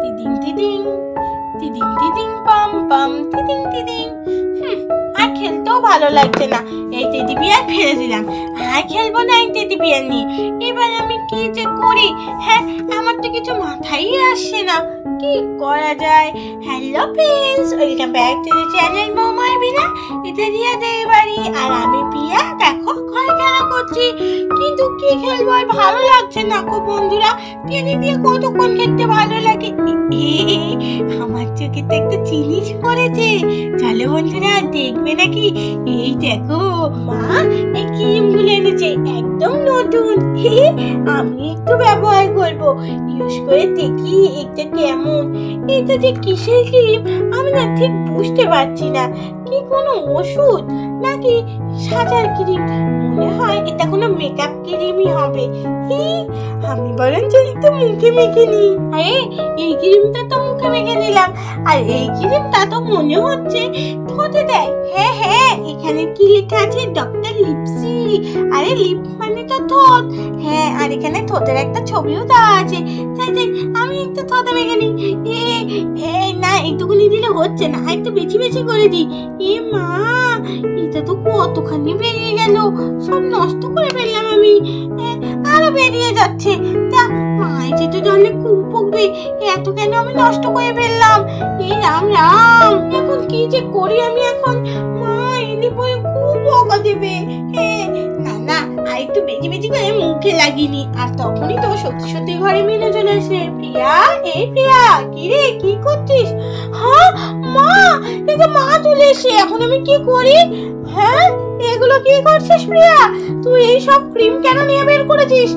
তিদিং তিদিং তিদিং তিদিং পাম পাম তিদিং তিদিং। আর খেলতেও ভালো লাগছে না, এই টেডি বিয়ার ফেলে দিলাম। আর খেলবো না এই টেডি বিয়ার নিয়ে। এবার আমি কি যে করি, হ্যাঁ আমার তো কিছু মাথায় আসছে না, কি করা যায়। Hello friends, welcome back to the channel মোমাই বিনা। এটা রিয়া দেই বাড়ি, আর আমি প্রিয়া। দেখো ঘরে খেলা করছি, কিন্তু কি খেলবো আর ভালো লাগছে না গো বন্ধুরা। টেডি দিয়ে কতক্ষণ খেলতে ভালো লাগে। আমার চোখে তো একটা জিনিস পড়েছে, চলো বন্ধুরা দেখবে নাকি। এই দেখো মা এই ক্রিম গুলো এনেছে, একদম নতুন। আমি একটু ব্যবহার করবো, ইউজ করে দেখি এটা কেমন। এটা যে কিসের ক্রিম আমি না ঠিক বুঝতে পারছি না, কি কোনো ওষুধ নাকি সাজার ক্রিম। মনে হয় এটা কোনো মেকআপ ক্রিমই হবে। আমি বরঞ্চ একটু মুখে মেখে নি। আরে এই ক্রিমটা তো মুখে মেখে নিলাম, আর এই ক্রিমটা তো মনে হচ্ছে ঠোঁটে দেয়। হ্যাঁ হ্যাঁ, এখানে কি লেখা আছে, ডক্টর লিপসি। আরে লিপ মানে তো ঠোঁট। হ্যাঁ, আর এখানে ঠোঁটের একটা ছবিও দেওয়া আছে। তাই তাই আমি একটু ঠোঁটে মেখে নি। না একটুখানি দিলে হচ্ছে না, একটু বেশি বেশি করে দিই। এ মা, এটা তো কতখানি বেরিয়ে গেল, সব নষ্ট করে ফেললাম আমি। আরো বেরিয়ে যাচ্ছে। তা মায়ের যে তো জানলে খুব বকবে, এত কেন আমি নষ্ট করে ফেললাম। এই রাম রাম, এখন কি যে করি আমি এখন। মা এলে পরে খুব বকা দেবে। না না, আর একটু বেশি বেশি করে মুখে লাগিনি। আর তখনই তো সত্যি সত্যি ঘরে মেনে চলে আসে। প্রিয়া, এই প্রিয়া, কি রে কি করছিস? হ্যাঁ মা, এই তো মা চলে এসে, এখন আমি কি করি? হ্যাঁ এগুলো কি করছিস প্রিয়া? তুই এই সব ক্রিম কেন নিয়ে বের করেছিস?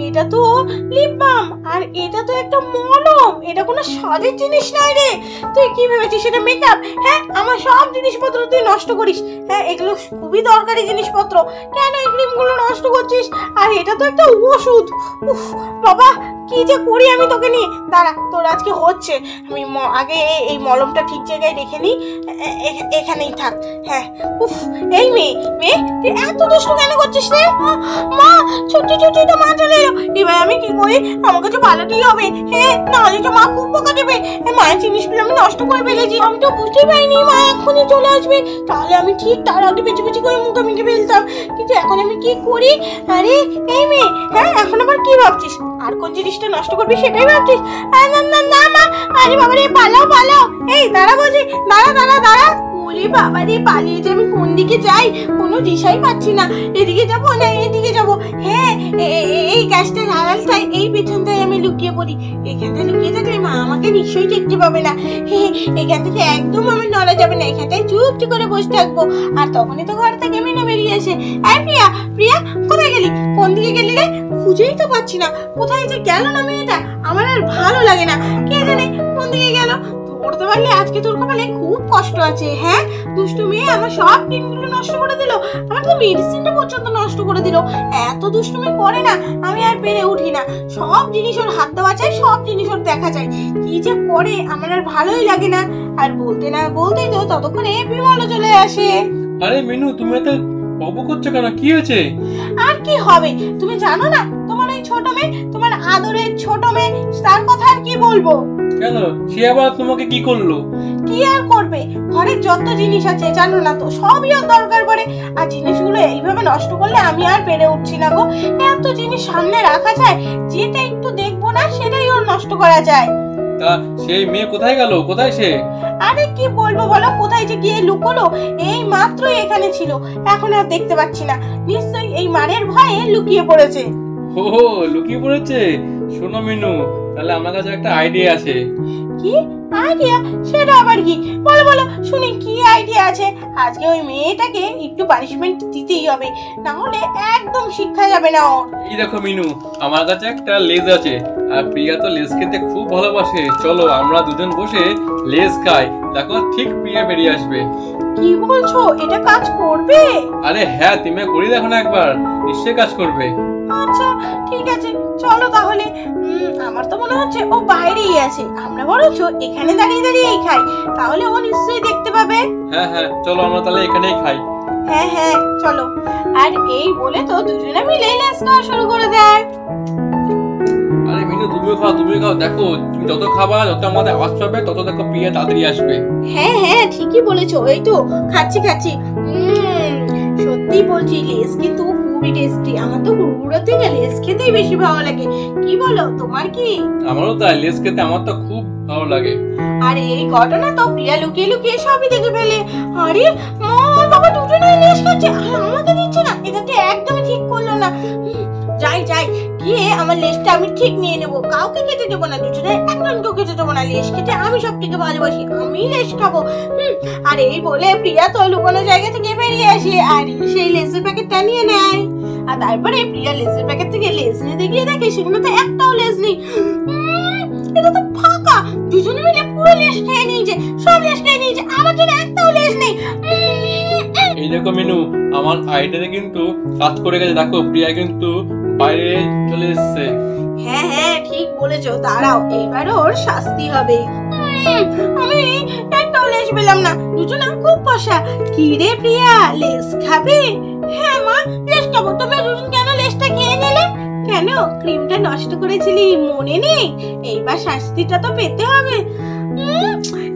এটা তো লিপ বাম, আর এটা তো একটা মলম। এটা কোনো সাজের জিনিস নয় রে। তুই কি ভেবেছিস এটা মেকআপ? হ্যাঁ, আমার সব জিনিসপত্র তুই নষ্ট করিস। হ্যাঁ, এগুলো খুবই দরকারি জিনিসপত্র, কেন এই ক্রিমগুলো নষ্ট করছিস? আর এটা তো একটা ওষুধ। উফ বাবা, কি যে করি আমি তোকে নিয়ে। দাঁড়া, তোর আজকে হচ্ছে। আমি আগে এই মলমটা ঠিক জায়গায় রেখে নিই, এখানেই থাক। হ্যাঁ উফ, এই মেয়ে তুই এত দুষ্টু কেন করছিস রে? মা ছুটি ছুটি তো মা চলে এলো। এবার আমি কি করি? আমাকে তো পালাতেই হবে। হ্যাঁ, নাহলে তো মা খুব বকা দেবে। মায়ের জিনিসগুলো আমি নষ্ট করে ফেলেছি, আমি তো বুঝতেই পারিনি মা এখনই চলে আসবে। তাহলে আমি ঠিক তার আগে বেঁচে বেঁচে করে মুখে মেখে ফেলতাম। কিন্তু এখন আমি কি করি? আরে এই মেয়ে, হ্যাঁ এখন আবার কি ভাবছিস? আর কোন জিনিসটা নষ্ট করবি সেটাই ভাবছিস? না না না মা, আরে বাবা রে, পালাও পালাও। এই দাঁড়া বলছি, দাঁড়া দাঁড়া দাঁড়া। ওরে বাবা রে, পালিয়ে যে আমি কোন দিকে যাই কোনো দিশাই পাচ্ছি না। এদিকে যাবো না এদিকে যাবো? হ্যাঁ, এই গাছটার আড়ালটায়, এই পেছনটায় আমি লুকিয়ে পড়ি। এখানটায় লুকিয়ে থাকলে মা আমাকে নিশ্চয়ই দেখতে পাবে না। এখান থেকে একদম আমার নড়া যাবে না, এখানটায় চুপটি করে বসে থাকবো। আর তখনই তো ঘর থেকে মেনে বেরিয়ে আসে। এই প্রিয়া, প্রিয়া কোথায় গেলি? কোন দিকে গেলি রে? খুঁজেই তো পাচ্ছি না, কোথায় যে গেল না মেয়েটা। আমার আর ভালো লাগে না, কে জানে কোন দিকে গেল। পড়তে পারলে আজকে তোর কপালে খুব কষ্ট আছে। হ্যাঁ, দুষ্টু মেয়ে আমার সব ক্রিমগুলো নষ্ট করে দিল, আমার তো মেডিসিনটা পর্যন্ত নষ্ট করে দিল। এত দুষ্টুমি করে না, আমি আর পেরে উঠি না। সব জিনিস ওর হাত দেওয়া চাই, সব জিনিস ওর দেখা যায়। কি যে করে আমার আর ভালোই লাগে না। আর বলতে না বলতেই তো ততক্ষণে বিমলও চলে আসে। আরে মিনু, তুমি এত বকবক করছো কেন? কি হয়েছে? আর কি হবে, তুমি জানো না তোমার ওই ছোট মেয়ে, তোমার আদরের ছোট মেয়ে, তার কথা আর কি বলবো। কেন, সে আবার তোমাকে কি করলো? কি আর করবে, ঘরের যত জিনিস আছে জানো না তো, সবই ওর দরকার পড়ে। আর জিনিসগুলো এইভাবে নষ্ট করলে আমি আর পেরে উঠছি না গো। এত জিনিস সামনে রাখা যায়, যেটা একটু দেখবো না সেটাই ওর নষ্ট করা যায়। তা সেই মেয়ে কোথায় গেল? কোথায় সে? আরে কি বলবো বলো, কোথায় যে গিয়ে লুকোলো। এই মাত্রই এখানে ছিল, এখন আর দেখতে পাচ্ছি না। নিশ্চয়ই এই মারের ভয়ে লুকিয়ে পড়েছে। ও লুকিয়ে পড়েছে। শোনো মিনু, তাহলে আমার কাছে একটা আইডিয়া আছে। কি আইডিয়া? সেটা আবার কি? বলো বলো শুনি, কি আইডিয়া আছে? আজকে ওই মেয়েটাকে একটু পানিশমেন্ট দিতেই হবে, না হলে একদম শিক্ষা যাবে না ওর। এই দেখো মিনু, আমার কাছে একটা লেজ আছে, আর প্রিয়া তো লেজ খেতে খুব ভালোবাসে। চলো আমরা দুজন বসে লেজ খাই, দেখো ঠিক প্রিয়া বেরিয়ে আসবে। কি বলছো, এটা কাজ করবে? আরে হ্যাঁ, তুমি করি দেখো না একবার, নিশ্চয়ই কাজ করবে। আচ্ছা ঠিক আছে, চলো তাহলে। আমার তো মনে হচ্ছে ও বাইরেই আছে, আমরা বরঞ্চ এখানে দাঁড়িয়ে দাঁড়িয়েই খাই, তাহলে ও নিশ্চয়ই দেখতে পাবে। হ্যাঁ হ্যাঁ, চলো আমরা তাহলে এখানেই খাই। হ্যাঁ হ্যাঁ চলো। আর এই বলে তো দুজনে মিলে লেজ খাওয়া শুরু করে দেয়। আরে কিন্তু তুমিও খাও দেখো, তুমি যত খাবা যত আমাদের আওয়াজ পাবে তত দেখো প্রিয়া তাড়াতাড়ি আসবে। হ্যাঁ হ্যাঁ ঠিকই বলেছো, এই তো খাচ্ছি। সত্যি বলছি, লেস কিন্তু খুবই টেস্টি। আমার তো হুড়ুহুড়ো থেকে লেস খেতেই বেশি ভালো লাগে। কি বলো, তোমার কি? আমারও তাই, লেস খেতে আমার তো খুব ভালো লাগে। আর এই ঘটনা তো প্রিয়া লুকিয়ে লুকিয়ে সবই দেখে ফেলে। আরে মা বাবা দুজনে লেস খাচ্ছে আর আমাকে দিচ্ছে না, এটা তো একদমই ঠিক করলো না। যাই গিয়ে আমার লেসটা আমি ঠিক নিয়ে নেবো, কাউকে খেতে দেবো না, দুজনে একজনকেও খেতে দেবো না। লেস খেতে আমি সব থেকে ভালোবাসি, আমি লেস খাবো। আর এই বলে প্রিয়া তো লুকানো জায়গা থেকে বেরিয়ে আসে আর সেই লেসের প্যাকেটটা নিয়ে নেয়। আর তারপরে প্রিয়া লেসের প্যাকেট থেকে লেস নিয়ে গিয়ে দেখে সেখানে তো একটাও লেস নেই। এটা তো ফাঁকা, দুজনে মিলে পুরো লেস খেয়ে নিয়েছে, সব লেস খেয়ে নিয়েছে, আমার জন্য একটাও লেস নেই। এই দেখো মিনু, আমার আইডিয়াতে কিন্তু কাজ করে গেছে, দেখো প্রিয়া কিন্তু বাইরে চলে এসেছে। হ্যাঁ ঠিক বলেছো, দাঁড়াও এইবার ওর শাস্তি হবে। আমি একটাও লেস পেলাম না, দুজনে খুব পশা। কি রে প্রিয়া, লেস খাবে? হ্যাঁ মা লেস খাবো। তোমরা দুজন কেন লেসটা খেয়ে নিলে? কেন ক্রিমটা নষ্ট করেছিলি মনে নেই? এইবার শাস্তিটা তো পেতে হবে।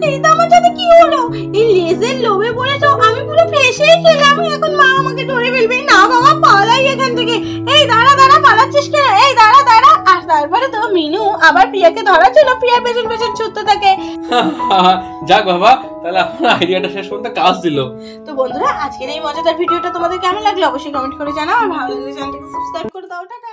এই তো আমার সাথে কি হলো? এই লেজের লোভে পড়ে তো আমি পুরো ফেসেই খেলাম, এখন মা আমাকে ধরে ফেলবে। না বাবা পালাই এখান থেকে। এই দাঁড়া পালাচ্ছিস কেন? এই দাঁড়া। আর তারপরে তো মিনু আবার প্রিয়াকে ধরার জন্য প্রিয়ার পেছন ছুটতে থাকে। যাক বাবা, তাহলে আমার আইডিয়াটা শেষ পর্যন্ত কাজ দিল। তো বন্ধুরা, আজকের এই মজাদার ভিডিওটা তোমাদের কেমন লাগলো অবশ্যই কমেন্ট করে জানাও, আর ভালো লাগলে চ্যানেলটাকে সাবস্ক্রাইব করে দাও। টাটা।